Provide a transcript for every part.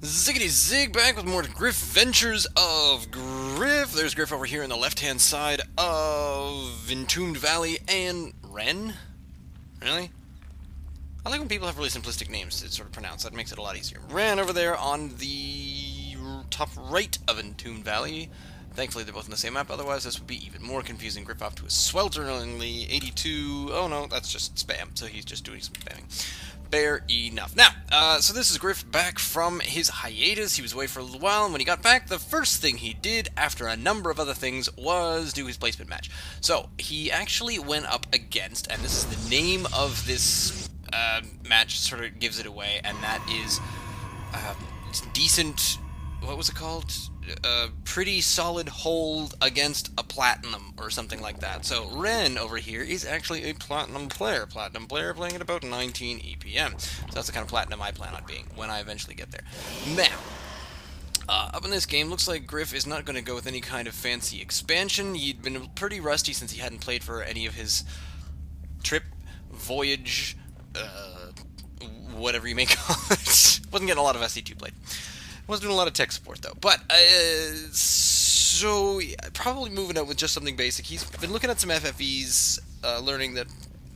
Ziggity zig, back with more Griff Ventures of Griff. There's Griff over here on the left-hand side of Entombed Valley and Ren. Really? I like when people have really simplistic names to sort of pronounce. That makes it a lot easier. Ren over there on the top right of Entombed Valley. Thankfully, they're both on the same map. Otherwise, this would be even more confusing. Griff off to a swelteringly 82. Oh no, that's just spam. So he's just doing some spamming. Fair enough. Now, so this is Griff back from his hiatus. He was away for a little while, and when he got back, the first thing he did, after a number of other things, was do his placement match. So, he actually went up against, and this is the name of this match, sort of gives it away, and that is decent, what was it called? Pretty solid hold against a platinum or something like that. So Ren over here is actually a platinum player. Platinum player playing at about 19 EPM. So that's the kind of platinum I plan on being when I eventually get there. Now, up in this game, looks like Griff is not going to go with any kind of fancy expansion. He'd been pretty rusty since he hadn't played for any of his trip, voyage, whatever you may call it. Wasn't getting a lot of SC2 played. Wasn't doing a lot of tech support, though. But, so, yeah, probably moving out with just something basic. He's been looking at some FFEs, learning that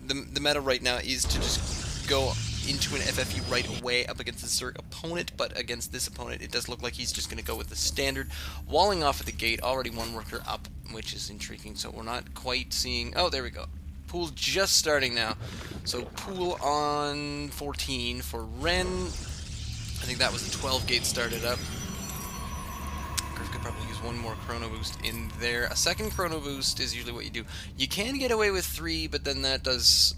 the meta right now is to just go into an FFE right away up against his Zerg opponent, but against this opponent, it does look like he's just going to go with the standard, walling off at the gate, already one worker up, which is intriguing, so we're not quite seeing... Oh, there we go. Pool just starting now. So, pool on 14 for Ren. I think that was the 12 gate started up. Griff could probably use one more chrono boost in there. A second chrono boost is usually what you do. You can get away with 3, but then that does...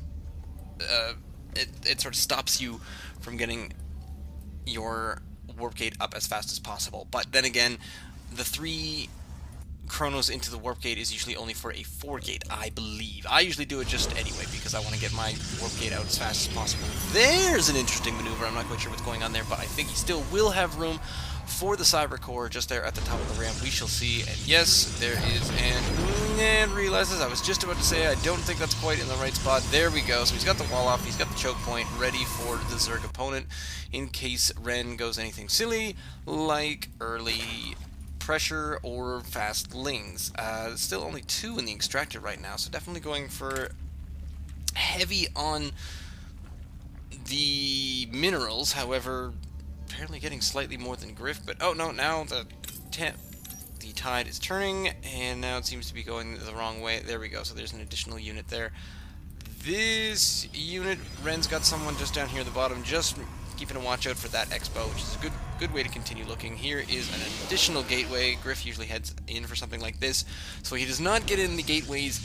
it sort of stops you from getting your warp gate up as fast as possible. But then again, the 3 chronos into the warp gate is usually only for a 4 gate, I believe. I usually do it just anyway because I want to get my warp gate out as fast as possible. There's an interesting maneuver. I'm not quite sure what's going on there, but I think he still will have room for the cyber core just there at the top of the ramp. We shall see. And yes, there is, and realizes I was just about to say I don't think that's quite in the right spot. There we go. So he's got the wall off, he's got the choke point ready for the Zerg opponent in case Ren goes anything silly like early pressure or fast lings. Still only 2 in the extractor right now, so definitely going for heavy on the minerals. However, apparently getting slightly more than Griff, but oh no, now the tide is turning, and now it seems to be going the wrong way. There we go, so there's an additional unit there. This unit, Ren's got someone just down here at the bottom, just keeping a watch out for that expo, which is a good way to continue looking. Here is an additional gateway. Griff usually heads in for something like this, so he does not get in the gateways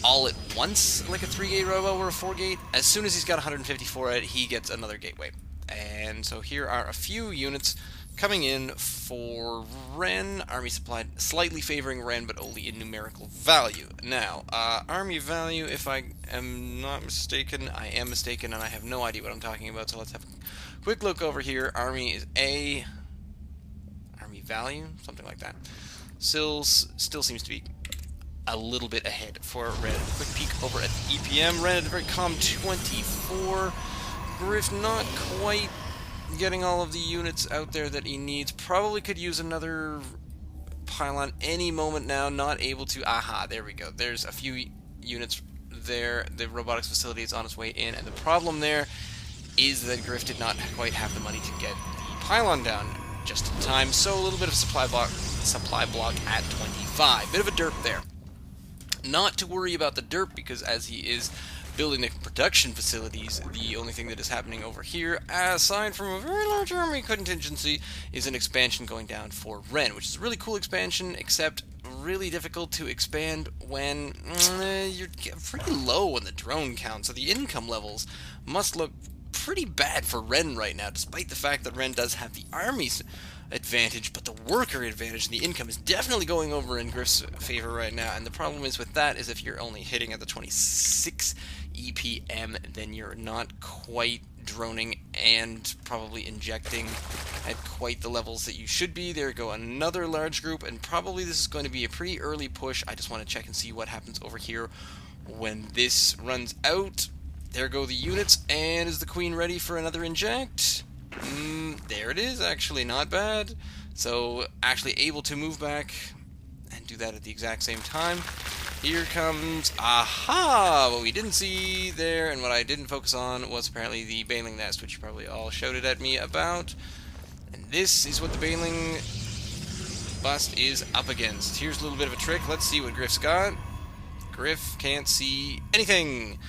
all at once, like a 3-gate robo or a 4-gate. As soon as he's got 154 at it, he gets another gateway. And so here are a few units coming in for Ren. Army supplied, slightly favoring Ren, but only in numerical value. Now, army value, if I am not mistaken, I am mistaken, and I have no idea what I'm talking about, so let's have a quick look over here. Army is A. Army value, something like that. Still seems to be a little bit ahead for Ren. Quick peek over at the EPM. Ren at a very calm 24. Griff not quite getting all of the units out there that he needs. Probably could use another pylon any moment now. Not able to. Aha, there we go. There's a few units there. The robotics facility is on its way in, and the problem there is that Griff did not quite have the money to get the pylon down just in time. So a little bit of supply block at 25. Bit of a derp there. Not to worry about the derp, because as he is building the production facilities, the only thing that is happening over here, aside from a very large army contingency, is an expansion going down for Ren, which is a really cool expansion, except really difficult to expand when you're pretty low on the drone count, so the income levels must look pretty bad for Ren right now, despite the fact that Ren does have the army's advantage, but the worker advantage and the income is definitely going over in Griff's favor right now. And the problem is with that is if you're only hitting at the 26 EPM, then you're not quite droning and probably injecting at quite the levels that you should be. There go another large group, and probably this is going to be a pretty early push. I just want to check and see what happens over here when this runs out. There go the units, and is the queen ready for another inject? There it is, actually, not bad. So, actually able to move back and do that at the exact same time. Here comes, aha! What we didn't see there, and what I didn't focus on, was apparently the baling nest, which you probably all shouted at me about. And this is what the baling bust is up against. Here's a little bit of a trick. Let's see what Griff's got. Griff can't see anything.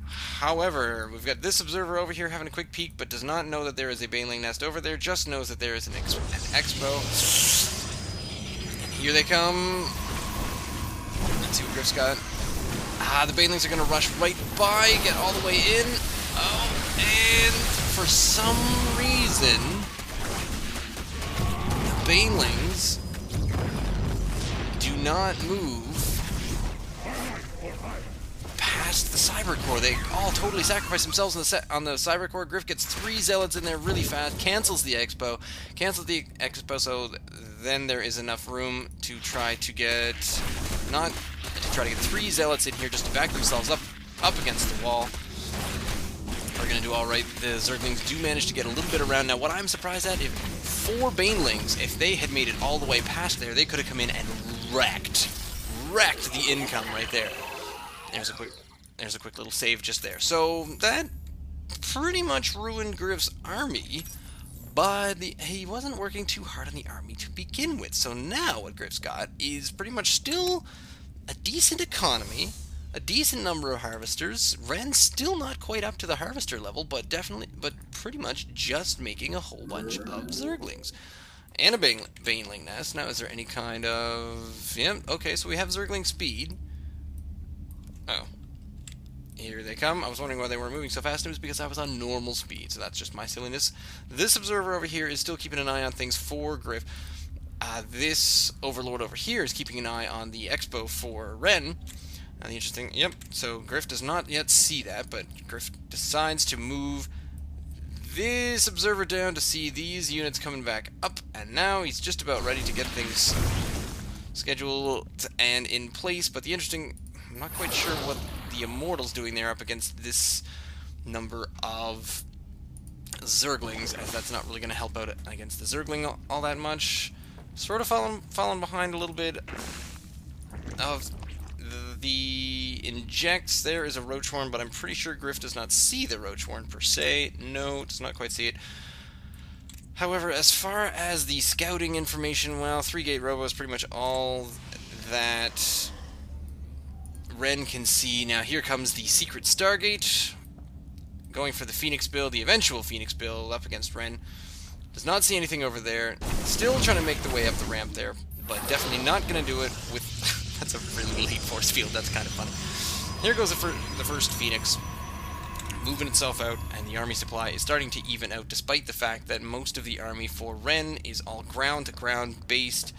However, we've got this observer over here having a quick peek, but does not know that there is a baling nest over there, just knows that there is an expo. And here they come. Let's see what Griff's got. The banelings are going to rush right by, get all the way in. Oh, and for some reason, the banelings do not move past the cyber core. They all totally sacrifice themselves on the cyber core. Griff gets 3 zealots in there really fast, cancels the expo, so then there is enough room to try to get 3 zealots in here just to back themselves up against the wall. We're gonna do all right. The Zerglings do manage to get a little bit around. Now, what I'm surprised at, if 4 banelings, if they had made it all the way past there, they could have come in and wrecked the income right there. There's a quick little save just there. So that pretty much ruined Griff's army, but he wasn't working too hard on the army to begin with. So now what Griff's got is pretty much still a decent economy, a decent number of harvesters. Ren's still not quite up to the harvester level, but pretty much just making a whole bunch of Zerglings. And a baneling nest. Now, is there any kind of... Yeah, okay, so we have Zergling speed. Oh. Here they come. I was wondering why they were moving so fast. It was because I was on normal speed, so that's just my silliness. This observer over here is still keeping an eye on things for Griff. This overlord over here is keeping an eye on the expo for Ren. The interesting... Yep, so Griff does not yet see that, but Griff decides to move this observer down to see these units coming back up, and now he's just about ready to get things scheduled and in place. But the interesting... I'm not quite sure what the Immortal's doing there up against this number of Zerglings, as that's not really going to help out against the Zergling all that much. Sort of falling behind a little bit of the injects. There is a Roachhorn, but I'm pretty sure Griff does not see the Roachhorn per se. No, does not quite see it. However, as far as the scouting information, well, 3-gate robo is pretty much all that Ren can see. Now here comes the secret Stargate, going for the Phoenix build, the eventual Phoenix build up against Ren. Does not see anything over there. Still trying to make the way up the ramp there, but definitely not going to do it with... That's a really elite force field. That's kind of funny. Here goes the first Phoenix, moving itself out, and the army supply is starting to even out, despite the fact that most of the army for Ren is all ground-to-ground based.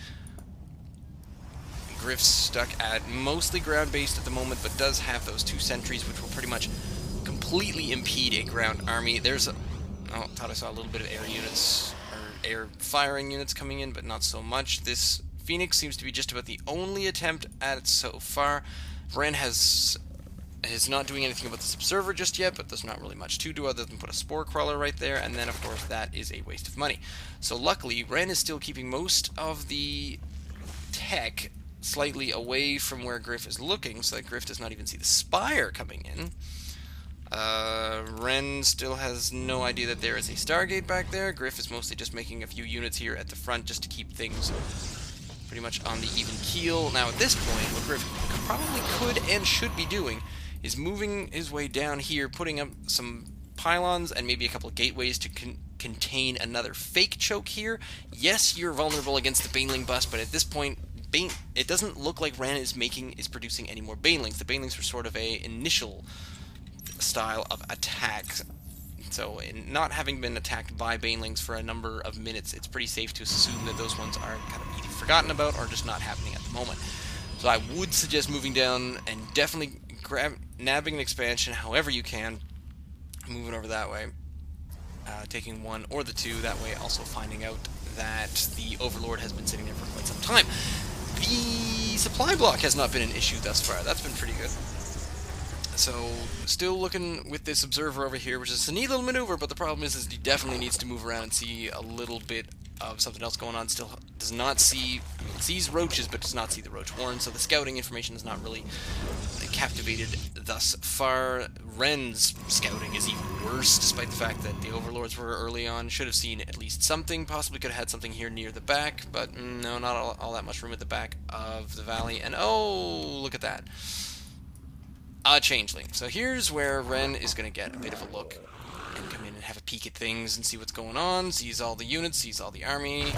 Griff's stuck at mostly ground-based at the moment, but does have those 2 sentries, which will pretty much completely impede a ground army. There's a... Oh, I thought I saw a little bit of air units, or air firing units coming in, but not so much. This Phoenix seems to be just about the only attempt at it so far. Ren is not doing anything about this observer just yet, but there's not really much to do other than put a spore crawler right there, and then, of course, that is a waste of money. So luckily, Ren is still keeping most of the tech slightly away from where Griff is looking, so that Griff does not even see the spire coming in. Ren still has no idea that there is a Stargate back there. Griff is mostly just making a few units here at the front just to keep things pretty much on the even keel. Now, at this point, what Griff probably could and should be doing is moving his way down here, putting up some pylons and maybe a couple of gateways to contain another fake choke here. Yes, you're vulnerable against the Baneling bust, but at this point, it doesn't look like Ren is producing any more Banelings. The Banelings were sort of a initial style of attack. So, in not having been attacked by Banelings for a number of minutes, it's pretty safe to assume that those ones are kind of either forgotten about or just not happening at the moment. So I would suggest moving down and definitely nabbing an expansion however you can, moving over that way, taking 1 or the 2, that way also finding out that the Overlord has been sitting there for quite some time. The supply block has not been an issue thus far. That's been pretty good. So, still looking with this observer over here, which is a neat little maneuver, but the problem is he definitely needs to move around and see a little bit of something else going on. Still does not see, sees roaches, but does not see the roach horn, so the scouting information is not really captivated thus far. Ren's scouting is even worse, despite the fact that the overlords were early on. Should have seen at least something, possibly could have had something here near the back, but no, not all that much room at the back of the valley. And oh, look at that. A changeling. So here's where Ren is going to get a bit of a look and come in and have a peek at things and see what's going on. Sees all the units, sees all the army.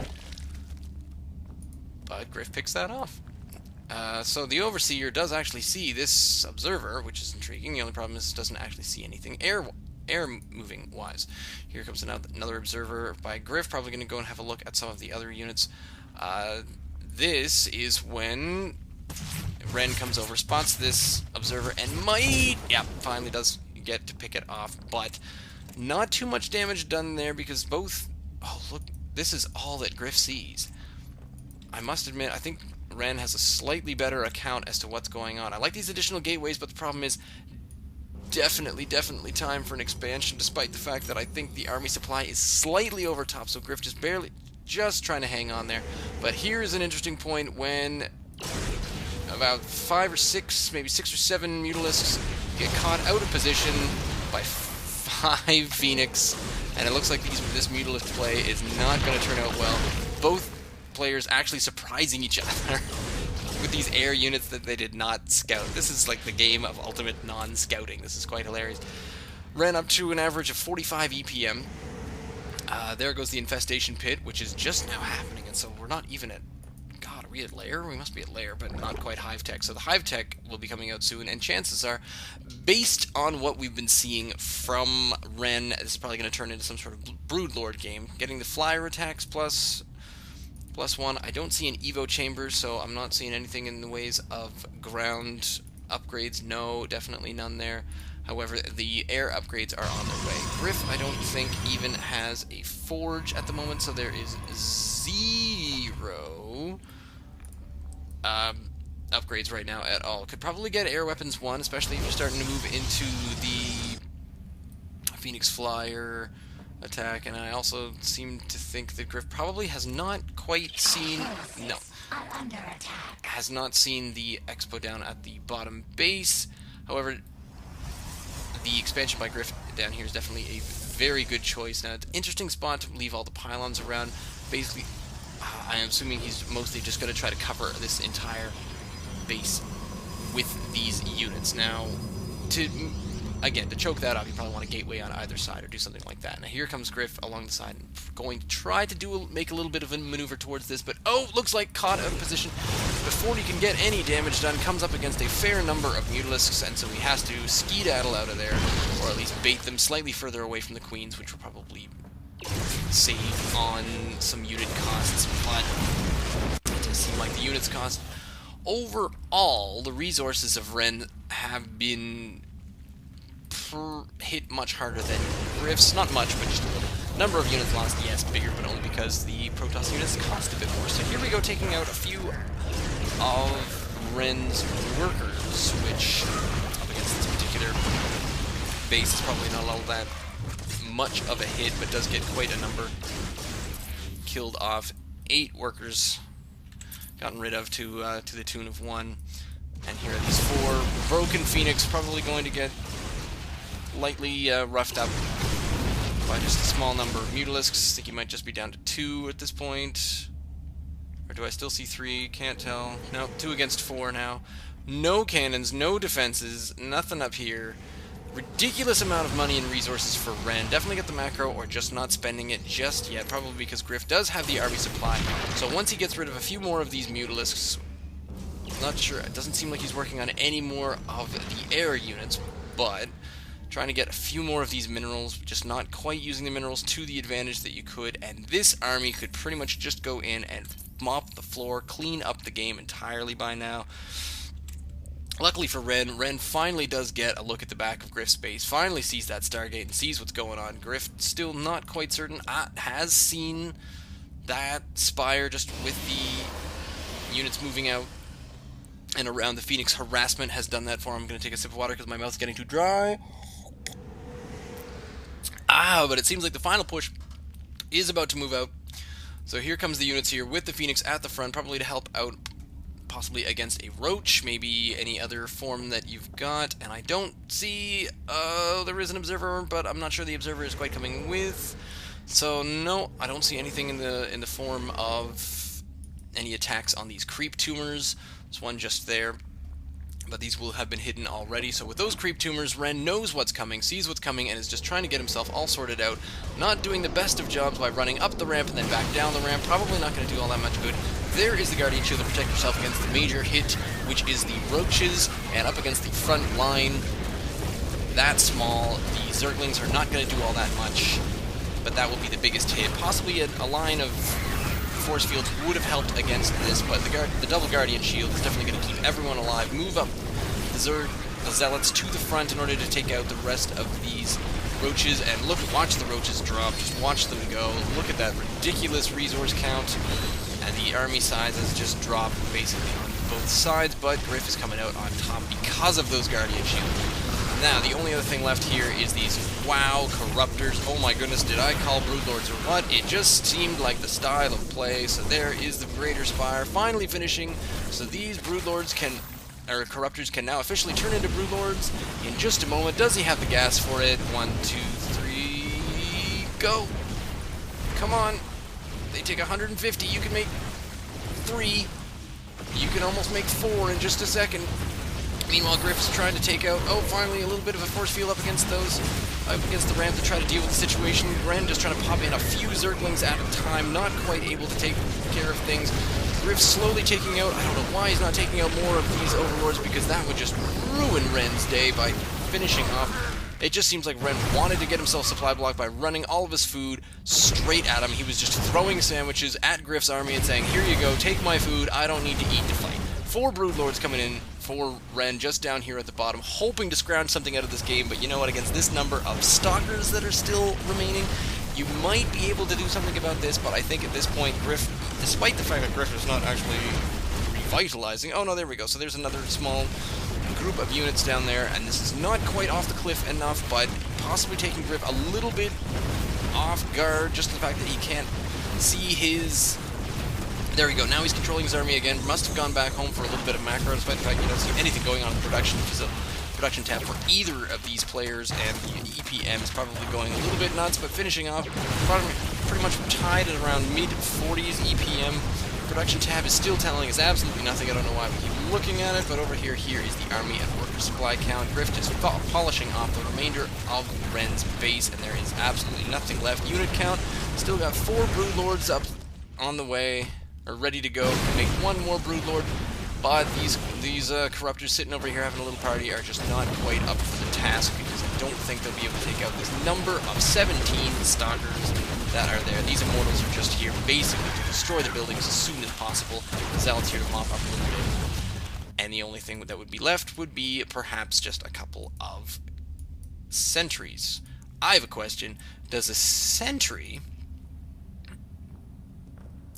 But Griff picks that off. So the Overseer does actually see this observer, which is intriguing. The only problem is it doesn't actually see anything air moving wise. Here comes another observer by Griff, probably going to go and have a look at some of the other units. This is when Ren comes over, spots this observer, and finally does get to pick it off, but not too much damage done there because both... Oh, look, this is all that Griff sees. I must admit, I think Ren has a slightly better account as to what's going on. I like these additional gateways, but the problem is definitely time for an expansion, despite the fact that I think the army supply is slightly over top, so Griff just trying to hang on there. But here's an interesting point when about 5 or 6, maybe 6 or 7 Mutalisks get caught out of position by 5 Phoenix, and it looks like this Mutalisk play is not going to turn out well. Both players actually surprising each other with these air units that they did not scout. This is like the game of ultimate non-scouting. This is quite hilarious. Ran up to an average of 45 EPM. There goes the infestation pit, which is just now happening, and so we're not even at... God, are we at lair? We must be at lair, but not quite hive tech. So the hive tech will be coming out soon, and chances are, based on what we've been seeing from Ren, this is probably going to turn into some sort of Broodlord game. Getting the flyer attacks plus 1. I don't see an Evo chamber, so I'm not seeing anything in the ways of ground upgrades. No, definitely none there. However, the air upgrades are on their way. Griff, I don't think, even has a forge at the moment, so there is 0 upgrades right now at all. Could probably get air weapons 1, especially if you're starting to move into the Phoenix Flyer attack, and I also seem to think that Griff probably has not quite seen... No. Has not seen the expo down at the bottom base. However, the expansion by Griff down here is definitely a very good choice. Now, it's an interesting spot to leave all the pylons around. Basically, I am assuming he's mostly just going to try to cover this entire base with these units. Now, to choke that off, you probably want a gateway on either side or do something like that. Now, here comes Griff along the side, going to try to make a little bit of a maneuver towards this, but looks like caught out of position. Before he can get any damage done, comes up against a fair number of Mutalisks, and so he has to skedaddle out of there, or at least bait them slightly further away from the Queens, which will probably save on some unit costs, but it does seem like the units cost. Overall, the resources of Ren have been hit much harder than Griff's. Not much, but just a little. Number of units lost, yes, bigger, but only because the Protoss units cost a bit more. So here we go, taking out a few of Ren's workers, which, up against this particular base, is probably not all that much of a hit, but does get quite a number. Killed off 8 workers, gotten rid of to the tune of 1. And here are these 4. Broken Phoenix, probably going to get lightly roughed up by just a small number of Mutalisks. I think he might just be down to 2 at this point. Or do I still see 3? Can't tell. No, 2 against 4 now. No cannons, no defenses, nothing up here. Ridiculous amount of money and resources for Ren. Definitely get the macro, or just not spending it just yet. Probably because Griff does have the army supply. So once he gets rid of a few more of these Mutalisks, not sure. It doesn't seem like he's working on any more of the air units, but trying to get a few more of these minerals, just not quite using the minerals to the advantage that you could, and this army could pretty much just go in and mop the floor, clean up the game entirely by now. Luckily for Ren finally does get a look at the back of Griff's base, finally sees that Stargate and sees what's going on. Griff, still not quite certain, has seen that Spire just with the units moving out and around the Phoenix harassment has done that for him. I'm going to take a sip of water because my mouth's getting too dry. But it seems like the final push is about to move out. So here comes the units here with the Phoenix at the front, probably to help out possibly against a roach, maybe any other form that you've got. And I don't see, there is an observer, but I'm not sure the observer is quite coming with. So no, I don't see anything in the form of any attacks on these creep tumors. There's one just there, but these will have been hidden already. So with those creep tumors, Ren knows what's coming, sees what's coming, and is just trying to get himself all sorted out. Not doing the best of jobs by running up the ramp and then back down the ramp. Probably not going to do all that much good. There is the Guardian Shield to protect yourself against the major hit, which is the roaches, and up against the front line. That small. The Zerglings are not going to do all that much, but that will be the biggest hit. Possibly a line of force fields would have helped against this, but the double Guardian Shield is definitely going to keep everyone alive. Move up the Zealots to the front in order to take out the rest of these roaches, and watch the roaches drop. Just watch them go. Look at that ridiculous resource count, and the army size has just dropped basically on both sides, but Griff is coming out on top because of those Guardian Shields. Now, the only other thing left here is these WoW Corruptors. Oh my goodness, did I call Broodlords or what? It just seemed like the style of play. So there is the Greater Spire finally finishing. So these Broodlords Corruptors can now officially turn into Broodlords in just a moment. Does he have the gas for it? 1, 2, 3, go! Come on! They take 150, you can make 3. You can almost make 4 in just a second. Meanwhile, Griff is trying to take out, finally a little bit of a force field up against the ramp to try to deal with the situation. Ren just trying to pop in a few Zerglings at a time, not quite able to take care of things. Griff slowly taking out, I don't know why he's not taking out more of these Overlords, because that would just ruin Ren's day by finishing off. It just seems like Ren wanted to get himself supply blocked by running all of his food straight at him. He was just throwing sandwiches at Griff's army and saying, here you go, take my food, I don't need to eat to fight. 4 Broodlords coming in for Ren just down here at the bottom, hoping to scrounge something out of this game, but you know what, against this number of Stalkers that are still remaining, you might be able to do something about this, but I think at this point, Griff, despite the fact that Griff is not actually revitalizing, oh no, there we go, so there's another small group of units down there, and this is not quite off the cliff enough, but possibly taking Griff a little bit off guard, just the fact that he can't see his... There we go, now he's controlling his army again. Must have gone back home for a little bit of macro, despite the fact you don't see anything going on in the production tab for either of these players, and the EPM is probably going a little bit nuts, but finishing off pretty much tied at around mid-40s EPM. Production tab is still telling us absolutely nothing. I don't know why we keep looking at it, but over here is the army and worker supply count. Griff is polishing off the remainder of Ren's base, and there is absolutely nothing left. Unit count, still got 4 Broodlords up on the way, or ready to go. Can make 1 more Broodlord, but these Corruptors sitting over here having a little party are just not quite up for the task, because I don't think they'll be able to take out this number of 17 Stalkers that are there. These Immortals are just here basically to destroy the buildings as soon as possible. The Zealots here to mop up a little bit. And the only thing that would be left would be perhaps just a couple of sentries. I have a question. Does a sentry...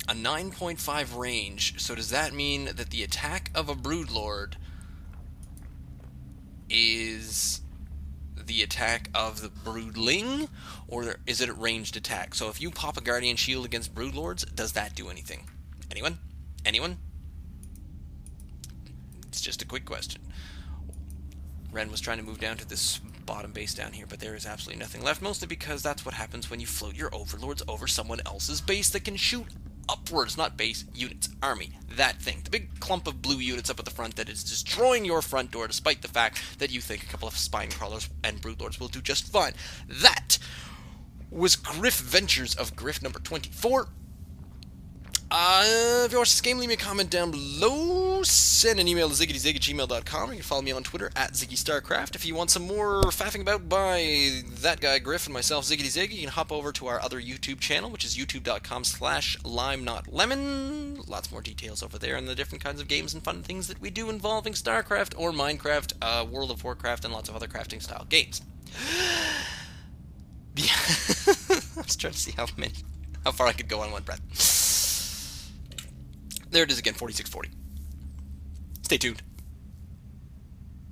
a 9.5 range, so does that mean that the attack of a Broodlord is the attack of the Broodling, or is it a ranged attack? So if you pop a Guardian Shield against Broodlords, does that do anything? Anyone? Anyone? It's just a quick question. Ren was trying to move down to this bottom base down here, but there is absolutely nothing left, mostly because that's what happens when you float your Overlords over someone else's base that can shoot upwards, not base, units, army, that thing. The big clump of blue units up at the front that is destroying your front door, despite the fact that you think a couple of Spine Crawlers and Broodlords will do just fine. That was Griff Ventures of Griff number 24. If you watch this game, leave me a comment down below. Send an email to ziggyzig@gmail.com. You can follow me on Twitter at ZiggyStarcraft. If you want some more faffing about by that guy Griff and myself, ZiggyZig, you can hop over to our other YouTube channel, which is youtube.com/limenotlemon. Lots more details over there on the different kinds of games and fun things that we do involving StarCraft or Minecraft, World of Warcraft, and lots of other crafting style games. I was trying to see how far I could go on one breath. There it is again, 4640. Stay tuned.